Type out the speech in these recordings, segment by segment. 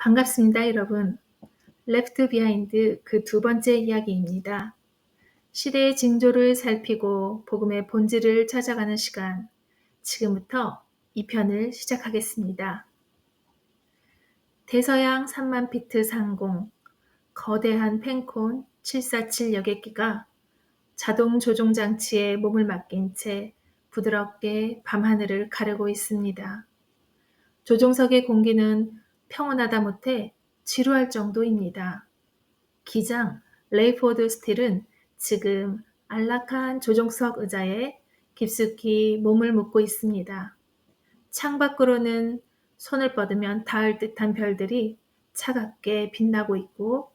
반갑습니다, 여러분. 레프트 비하인드 그 두 번째 이야기입니다. 시대의 징조를 살피고 복음의 본질을 찾아가는 시간. 지금부터 이 편을 시작하겠습니다. 대서양 3만 피트 상공, 거대한 펜콘 747 여객기가 자동 조종 장치에 몸을 맡긴 채 부드럽게 밤하늘을 가르고 있습니다. 조종석의 공기는 평온하다 못해 지루할 정도입니다. 기장 레이포드 스틸은 지금 안락한 조종석 의자에 깊숙이 몸을 묻고 있습니다. 창밖으로는 손을 뻗으면 닿을 듯한 별들이 차갑게 빛나고 있고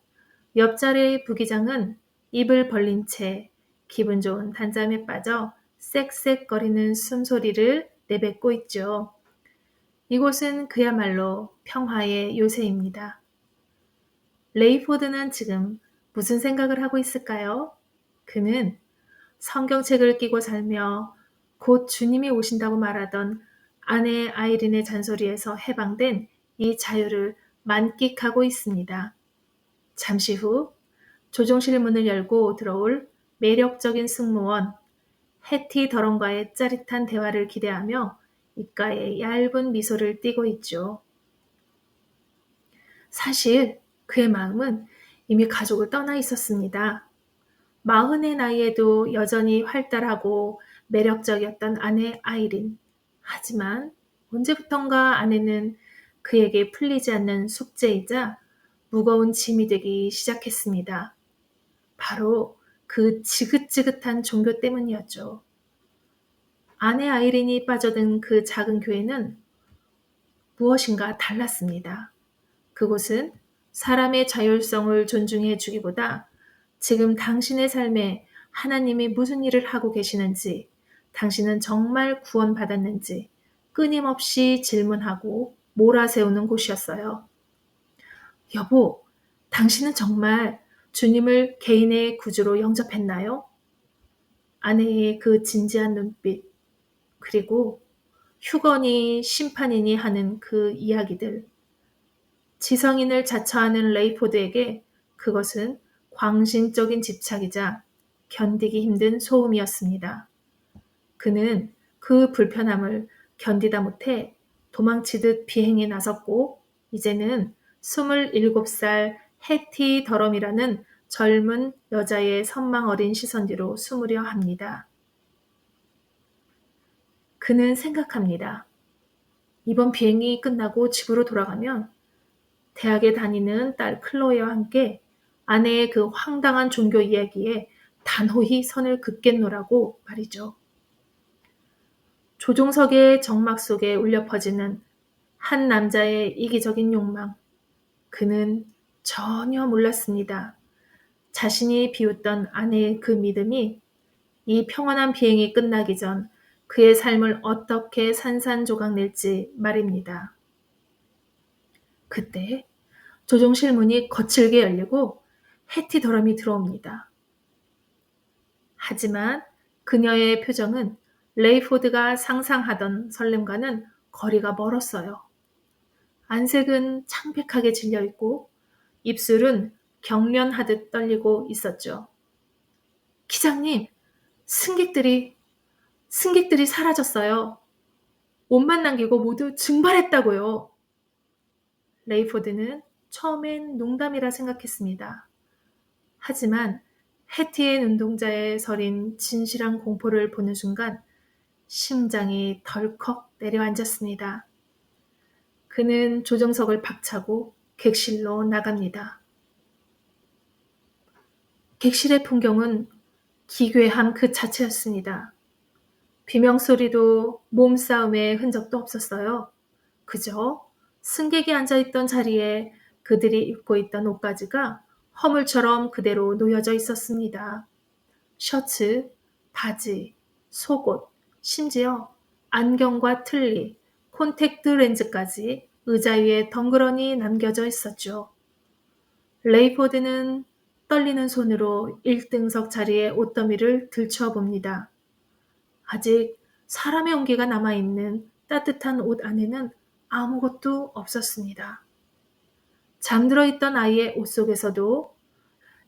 옆자리의 부기장은 입을 벌린 채 기분 좋은 단잠에 빠져 쌕쌕거리는 숨소리를 내뱉고 있죠. 이곳은 그야말로 평화의 요새입니다. 레이포드는 지금 무슨 생각을 하고 있을까요? 그는 성경책을 끼고 살며 곧 주님이 오신다고 말하던 아내 아이린의 잔소리에서 해방된 이 자유를 만끽하고 있습니다. 잠시 후 조종실 문을 열고 들어올 매력적인 승무원 해티 더런과의 짜릿한 대화를 기대하며 입가에 얇은 미소를 띠고 있죠. 사실 그의 마음은 이미 가족을 떠나 있었습니다. 40의 나이에도 여전히 활달하고 매력적이었던 아내 아이린. 하지만 언제부턴가 아내는 그에게 풀리지 않는 숙제이자 무거운 짐이 되기 시작했습니다. 바로 그 지긋지긋한 종교 때문이었죠. 아내 아이린이 빠져든 그 작은 교회는 무엇인가 달랐습니다. 그곳은 사람의 자율성을 존중해 주기보다 지금 당신의 삶에 하나님이 무슨 일을 하고 계시는지, 당신은 정말 구원받았는지 끊임없이 질문하고 몰아세우는 곳이었어요. 여보, 당신은 정말 주님을 개인의 구주로 영접했나요? 아내의 그 진지한 눈빛, 그리고 휴거니 심판이니 하는 그 이야기들. 지성인을 자처하는 레이포드에게 그것은 광신적인 집착이자 견디기 힘든 소음이었습니다. 그는 그 불편함을 견디다 못해 도망치듯 비행에 나섰고 이제는 27살 해티 더럼이라는 젊은 여자의 선망 어린 시선 뒤로 숨으려 합니다. 그는 생각합니다. 이번 비행이 끝나고 집으로 돌아가면 대학에 다니는 딸 클로이와 함께 아내의 그 황당한 종교 이야기에 단호히 선을 긋겠노라고 말이죠. 조종석의 정막 속에 울려 퍼지는 한 남자의 이기적인 욕망. 그는 전혀 몰랐습니다. 자신이 비웃던 아내의 그 믿음이 이 평온한 비행이 끝나기 전 그의 삶을 어떻게 산산조각 낼지 말입니다. 그때 조종실 문이 거칠게 열리고 해티 더럼이 들어옵니다. 하지만 그녀의 표정은 레이포드가 상상하던 설렘과는 거리가 멀었어요. 안색은 창백하게 질려있고 입술은 경련하듯 떨리고 있었죠. 기장님, 승객들이 사라졌어요. 옷만 남기고 모두 증발했다고요. 레이포드는 처음엔 농담이라 생각했습니다. 하지만 해티의 눈동자에 서린 진실한 공포를 보는 순간 심장이 덜컥 내려앉았습니다. 그는 조정석을 박차고 객실로 나갑니다. 객실의 풍경은 기괴함 그 자체였습니다. 비명소리도 몸싸움의 흔적도 없었어요. 그저 승객이 앉아있던 자리에 그들이 입고 있던 옷가지가 허물처럼 그대로 놓여져 있었습니다. 셔츠, 바지, 속옷, 심지어 안경과 틀니, 콘택트 렌즈까지 의자 위에 덩그러니 남겨져 있었죠. 레이포드는 떨리는 손으로 1등석 자리의 옷더미를 들춰봅니다. 아직 사람의 온기가 남아있는 따뜻한 옷 안에는 아무것도 없었습니다. 잠들어 있던 아이의 옷 속에서도,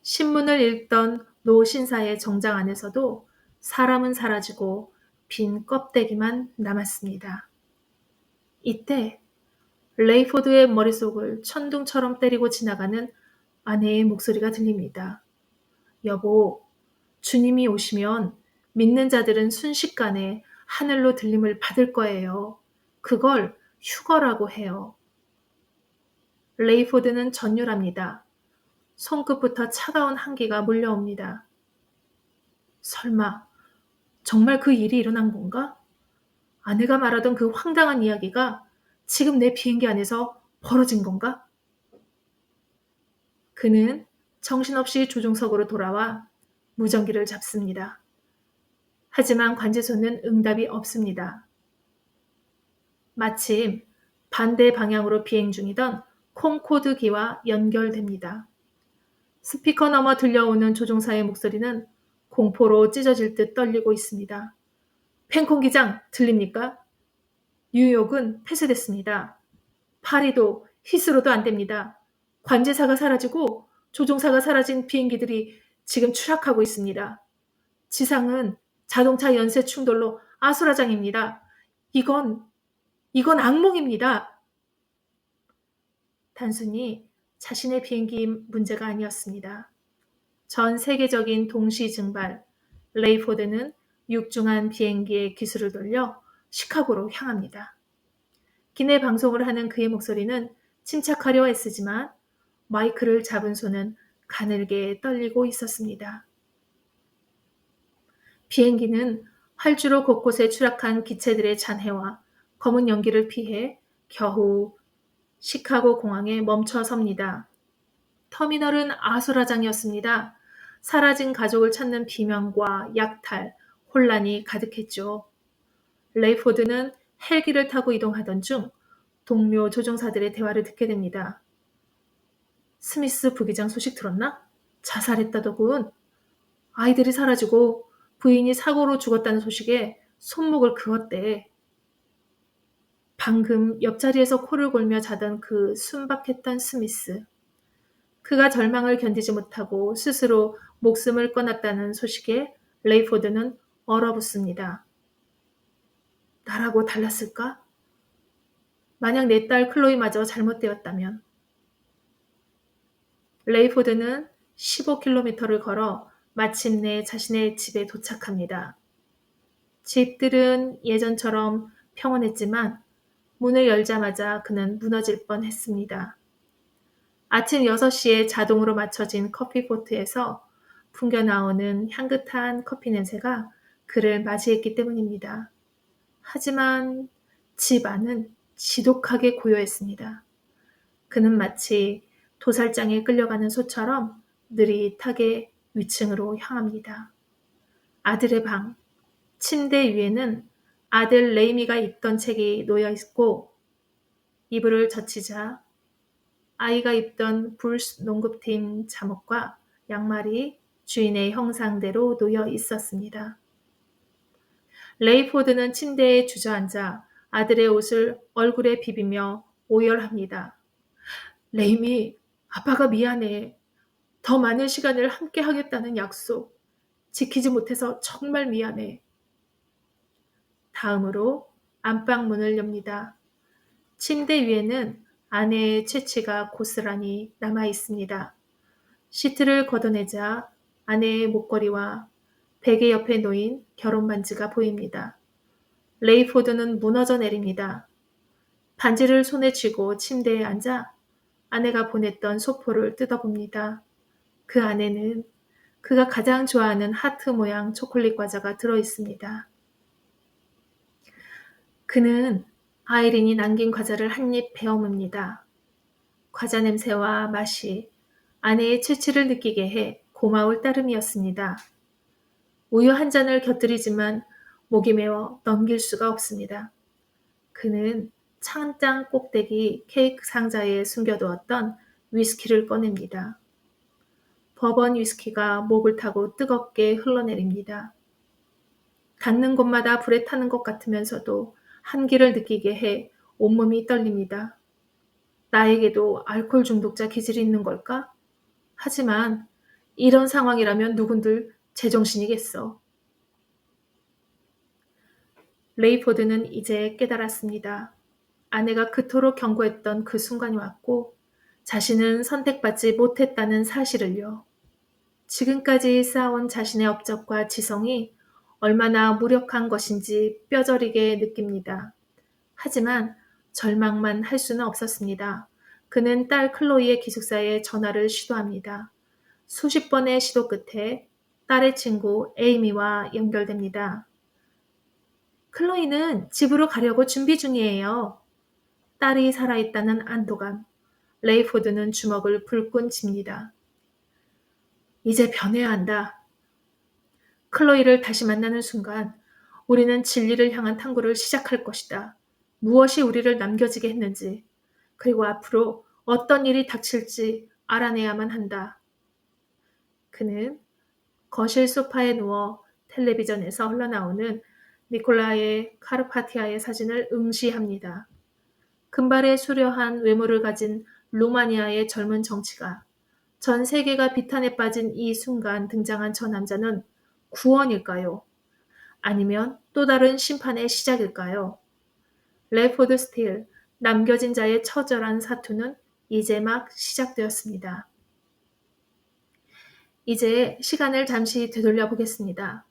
신문을 읽던 노 신사의 정장 안에서도 사람은 사라지고 빈 껍데기만 남았습니다. 이때 레이포드의 머릿속을 천둥처럼 때리고 지나가는 아내의 목소리가 들립니다. 여보, 주님이 오시면 믿는 자들은 순식간에 하늘로 들림을 받을 거예요. 그걸 휴거라고 해요. 레이포드는 전율합니다. 손끝부터 차가운 한기가 몰려옵니다. 설마 정말 그 일이 일어난 건가? 아내가 말하던 그 황당한 이야기가 지금 내 비행기 안에서 벌어진 건가? 그는 정신없이 조종석으로 돌아와 무전기를 잡습니다. 하지만 관제소는 응답이 없습니다. 마침 반대 방향으로 비행 중이던 콩코드기와 연결됩니다. 스피커 너머 들려오는 조종사의 목소리는 공포로 찢어질 듯 떨리고 있습니다. 펜콩 기장, 들립니까? 뉴욕은 폐쇄됐습니다. 파리도 히스로도 안 됩니다. 관제사가 사라지고 조종사가 사라진 비행기들이 지금 추락하고 있습니다. 지상은 자동차 연쇄 충돌로 아수라장입니다. 이건 악몽입니다. 단순히 자신의 비행기 문제가 아니었습니다. 전 세계적인 동시 증발, 레이포드는 육중한 비행기의 기술을 돌려 시카고로 향합니다. 기내 방송을 하는 그의 목소리는 침착하려 애쓰지만 마이크를 잡은 손은 가늘게 떨리고 있었습니다. 비행기는 활주로 곳곳에 추락한 기체들의 잔해와 검은 연기를 피해 겨우 시카고 공항에 멈춰 섭니다. 터미널은 아수라장이었습니다. 사라진 가족을 찾는 비명과 약탈, 혼란이 가득했죠. 레이포드는 헬기를 타고 이동하던 중 동료 조종사들의 대화를 듣게 됩니다. 스미스 부기장 소식 들었나? 자살했다더군. 아이들이 사라지고 부인이 사고로 죽었다는 소식에 손목을 그었대. 방금 옆자리에서 코를 골며 자던 그 순박했던 스미스. 그가 절망을 견디지 못하고 스스로 목숨을 끊었다는 소식에 레이포드는 얼어붙습니다. 나라고 달랐을까? 만약 내 딸 클로이마저 잘못되었다면. 레이포드는 15km를 걸어 마침내 자신의 집에 도착합니다. 집들은 예전처럼 평온했지만 문을 열자마자 그는 무너질 뻔했습니다. 아침 6시에 자동으로 맞춰진 커피포트에서 풍겨나오는 향긋한 커피 냄새가 그를 맞이했기 때문입니다. 하지만 집 안은 지독하게 고요했습니다. 그는 마치 도살장에 끌려가는 소처럼 느릿하게 위층으로 향합니다. 아들의 방, 침대 위에는 아들 레이미가 입던 책이 놓여 있고 이불을 젖히자 아이가 입던 불스 농구팀 잠옷과 양말이 주인의 형상대로 놓여 있었습니다. 레이포드는 침대에 주저앉아 아들의 옷을 얼굴에 비비며 오열합니다. 레이미, 아빠가 미안해. 더 많은 시간을 함께 하겠다는 약속. 지키지 못해서 정말 미안해. 다음으로 안방 문을 엽니다. 침대 위에는 아내의 채취가 고스란히 남아 있습니다. 시트를 걷어내자 아내의 목걸이와 베개 옆에 놓인 결혼 반지가 보입니다. 레이포드는 무너져 내립니다. 반지를 손에 쥐고 침대에 앉아 아내가 보냈던 소포를 뜯어봅니다. 그 안에는 그가 가장 좋아하는 하트 모양 초콜릿 과자가 들어있습니다. 그는 아이린이 남긴 과자를 한 입 베어뭅니다. 과자 냄새와 맛이 아내의 채취를 느끼게 해 고마울 따름이었습니다. 우유 한 잔을 곁들이지만 목이 메워 넘길 수가 없습니다. 그는 찬장 꼭대기 케이크 상자에 숨겨두었던 위스키를 꺼냅니다. 버번 위스키가 목을 타고 뜨겁게 흘러내립니다. 닿는 곳마다 불에 타는 것 같으면서도 한기를 느끼게 해 온몸이 떨립니다. 나에게도 알코올 중독자 기질이 있는 걸까? 하지만 이런 상황이라면 누군들 제정신이겠어. 레이포드는 이제 깨달았습니다. 아내가 그토록 경고했던 그 순간이 왔고 자신은 선택받지 못했다는 사실을요. 지금까지 쌓아온 자신의 업적과 지성이 얼마나 무력한 것인지 뼈저리게 느낍니다. 하지만 절망만 할 수는 없었습니다. 그는 딸 클로이의 기숙사에 전화를 시도합니다. 수십 번의 시도 끝에 딸의 친구 에이미와 연결됩니다. 클로이는 집으로 가려고 준비 중이에요. 딸이 살아있다는 안도감. 레이포드는 주먹을 불끈 칩니다. 이제 변해야 한다. 클로이를 다시 만나는 순간 우리는 진리를 향한 탐구를 시작할 것이다. 무엇이 우리를 남겨지게 했는지, 그리고 앞으로 어떤 일이 닥칠지 알아내야만 한다. 그는 거실 소파에 누워 텔레비전에서 흘러나오는 니콜라의 카르파티아의 사진을 응시합니다. 금발의 수려한 외모를 가진 루마니아의 젊은 정치가 전 세계가 비탄에 빠진 이 순간 등장한 저 남자는 구원일까요? 아니면 또 다른 심판의 시작일까요? 레포드 스틸, 남겨진 자의 처절한 사투는 이제 막 시작되었습니다. 이제 시간을 잠시 되돌려 보겠습니다.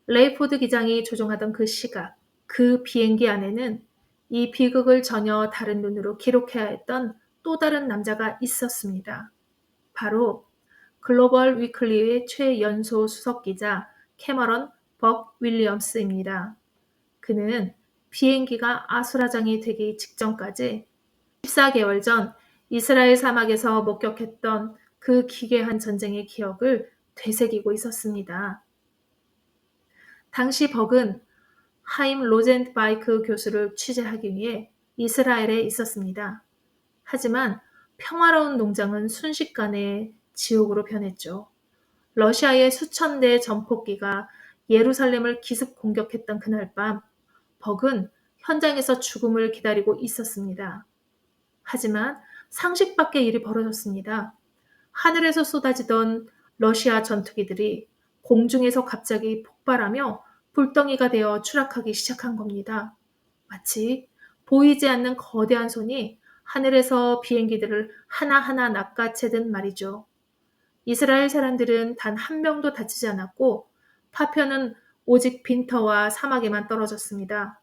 레이포드 기장이 조종하던 그 시각, 그 비행기 안에는 이 비극을 전혀 다른 눈으로 기록해야 했던 또 다른 남자가 있었습니다. 바로 글로벌 위클리의 최연소 수석기자 캐머런 벅 윌리엄스입니다. 그는 비행기가 아수라장이 되기 직전까지 14개월 전 이스라엘 사막에서 목격했던 그 기괴한 전쟁의 기억을 되새기고 있었습니다. 당시 벅은 하임 로젠바이크 교수를 취재하기 위해 이스라엘에 있었습니다. 하지만 평화로운 농장은 순식간에 지옥으로 변했죠. 러시아의 수천 대의 전폭기가 예루살렘을 기습 공격했던 그날 밤, 벅은 현장에서 죽음을 기다리고 있었습니다. 하지만 상식 밖의 일이 벌어졌습니다. 하늘에서 쏟아지던 러시아 전투기들이 공중에서 갑자기 폭발하며 불덩이가 되어 추락하기 시작한 겁니다. 마치 보이지 않는 거대한 손이 하늘에서 비행기들을 하나하나 낚아채듯 말이죠. 이스라엘 사람들은 단 한 명도 다치지 않았고 파편은 오직 빈터와 사막에만 떨어졌습니다.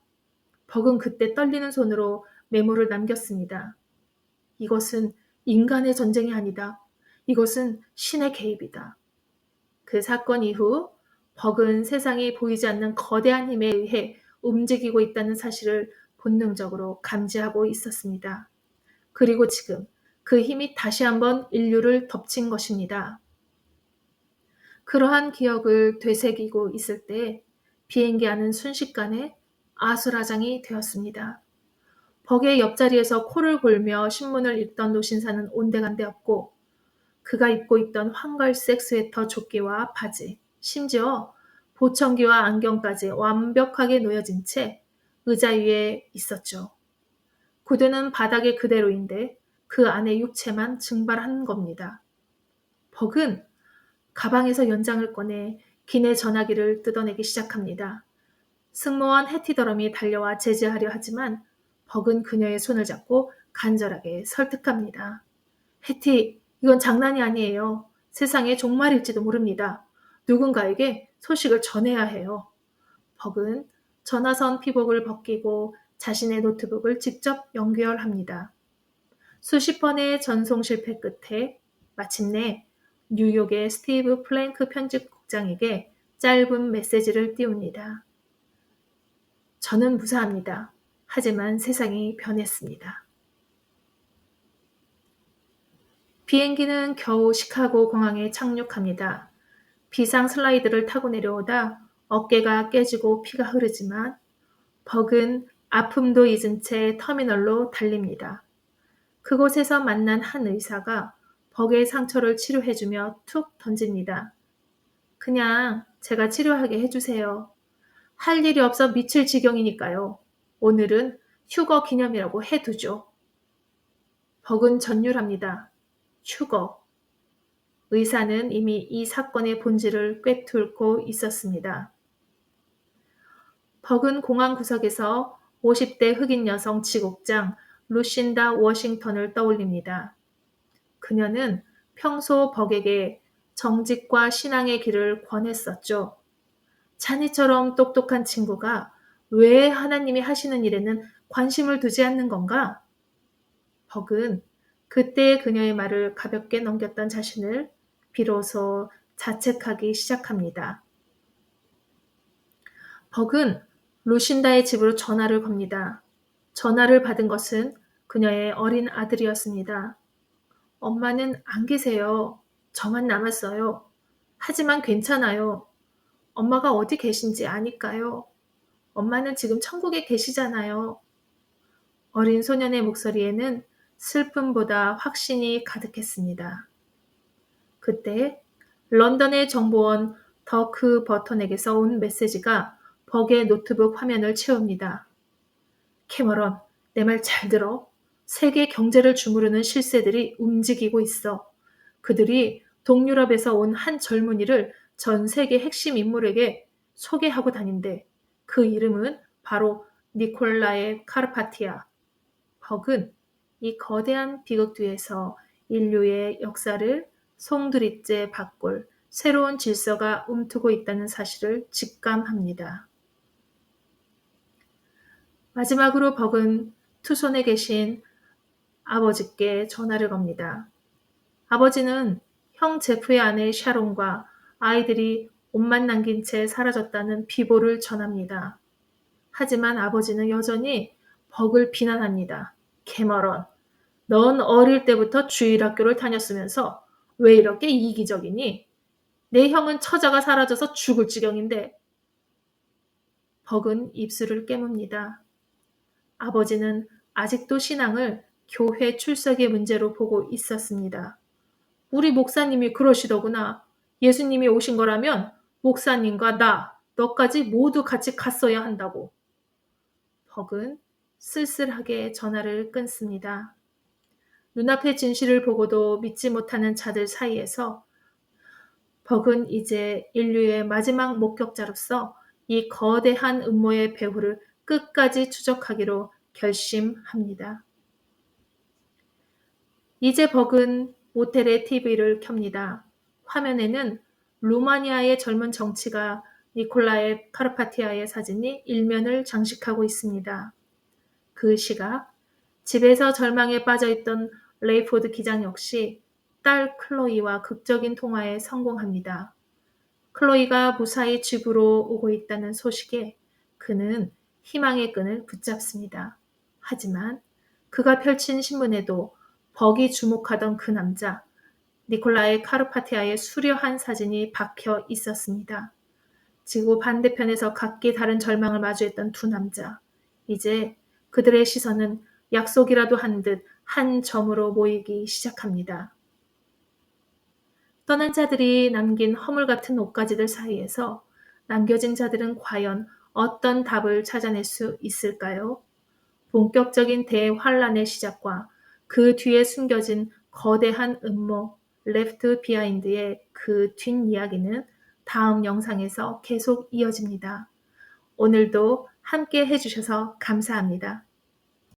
벅은 그때 떨리는 손으로 메모를 남겼습니다. 이것은 인간의 전쟁이 아니다. 이것은 신의 개입이다. 그 사건 이후 벅은 세상이 보이지 않는 거대한 힘에 의해 움직이고 있다는 사실을 본능적으로 감지하고 있었습니다. 그리고 지금 그 힘이 다시 한번 인류를 덮친 것입니다. 그러한 기억을 되새기고 있을 때 비행기 안은 순식간에 아수라장이 되었습니다. 벅의 옆자리에서 코를 골며 신문을 읽던 노신사는 온데간데 없고 그가 입고 있던 황갈색 스웨터 조끼와 바지, 심지어 보청기와 안경까지 완벽하게 놓여진 채 의자 위에 있었죠. 구두는 바닥에 그대로인데 그 안에 육체만 증발한 겁니다. 벅은 가방에서 연장을 꺼내 기내 전화기를 뜯어내기 시작합니다. 승무원 해티더럼이 달려와 제지하려 하지만 벅은 그녀의 손을 잡고 간절하게 설득합니다. 해티, 이건 장난이 아니에요. 세상에 종말일지도 모릅니다. 누군가에게 소식을 전해야 해요. 벅은 전화선 피복을 벗기고 자신의 노트북을 직접 연결합니다. 수십 번의 전송 실패 끝에 마침내 뉴욕의 스티브 플랭크 편집국장에게 짧은 메시지를 띄웁니다. 저는 무사합니다. 하지만 세상이 변했습니다. 비행기는 겨우 시카고 공항에 착륙합니다. 비상 슬라이드를 타고 내려오다 어깨가 깨지고 피가 흐르지만 벅은 아픔도 잊은 채 터미널로 달립니다. 그곳에서 만난 한 의사가 벅의 상처를 치료해주며 툭 던집니다. 그냥 제가 치료하게 해주세요. 할 일이 없어 미칠 지경이니까요. 오늘은 휴거 기념이라고 해두죠. 벅은 전율합니다. 휴거. 의사는 이미 이 사건의 본질을 꿰뚫고 있었습니다. 벅은 공항 구석에서 50대 흑인 여성 지국장 루신다 워싱턴을 떠올립니다. 그녀는 평소 벅에게 정직과 신앙의 길을 권했었죠. 자네처럼 똑똑한 친구가 왜 하나님이 하시는 일에는 관심을 두지 않는 건가? 벅은 그때 그녀의 말을 가볍게 넘겼던 자신을 비로소 자책하기 시작합니다. 벅은 루신다의 집으로 전화를 겁니다. 전화를 받은 것은 그녀의 어린 아들이었습니다. 엄마는 안 계세요. 저만 남았어요. 하지만 괜찮아요. 엄마가 어디 계신지 아니까요. 엄마는 지금 천국에 계시잖아요. 어린 소년의 목소리에는 슬픔보다 확신이 가득했습니다. 그때 런던의 정보원 더크 버턴에게서 온 메시지가 벅의 노트북 화면을 채웁니다. 캐머런, 내 말 잘 들어. 세계 경제를 주무르는 실세들이 움직이고 있어. 그들이 동유럽에서 온 한 젊은이를 전 세계 핵심 인물에게 소개하고 다닌대. 그 이름은 바로 니콜라의 카르파티아. 벅은 이 거대한 비극 뒤에서 인류의 역사를 송두리째 바꿀 새로운 질서가 움트고 있다는 사실을 직감합니다. 마지막으로 벅은 투손에 계신 아버지께 전화를 겁니다. 아버지는 형 제프의 아내 샤론과 아이들이 옷만 남긴 채 사라졌다는 비보를 전합니다. 하지만 아버지는 여전히 벅을 비난합니다. 캐머런, 넌 어릴 때부터 주일학교를 다녔으면서 왜 이렇게 이기적이니? 내 형은 처자가 사라져서 죽을 지경인데. 벅은 입술을 깨뭅니다. 아버지는 아직도 신앙을 교회 출석의 문제로 보고 있었습니다. 우리 목사님이 그러시더구나. 예수님이 오신 거라면 목사님과 나, 너까지 모두 같이 갔어야 한다고. 벅은 쓸쓸하게 전화를 끊습니다. 눈앞의 진실을 보고도 믿지 못하는 자들 사이에서 벅은 이제 인류의 마지막 목격자로서 이 거대한 음모의 배후를 끝까지 추적하기로 결심합니다. 이제 벅은 모텔의 TV를 켭니다. 화면에는 루마니아의 젊은 정치가 니콜라의 카르파티아의 사진이 일면을 장식하고 있습니다. 그 시각 집에서 절망에 빠져있던 레이포드 기장 역시 딸 클로이와 극적인 통화에 성공합니다. 클로이가 무사히 집으로 오고 있다는 소식에 그는 희망의 끈을 붙잡습니다. 하지만 그가 펼친 신문에도 벅이 주목하던 그 남자, 니콜라의 카르파티아의 수려한 사진이 박혀 있었습니다. 지구 반대편에서 각기 다른 절망을 마주했던 두 남자. 이제 그들의 시선은 약속이라도 한 듯 한 점으로 모이기 시작합니다. 떠난 자들이 남긴 허물 같은 옷가지들 사이에서 남겨진 자들은 과연 어떤 답을 찾아낼 수 있을까요? 본격적인 대환란의 시작과 그 뒤에 숨겨진 거대한 음모, 레프트 비하인드의 그 뒷이야기는 다음 영상에서 계속 이어집니다. 오늘도 함께 해주셔서 감사합니다.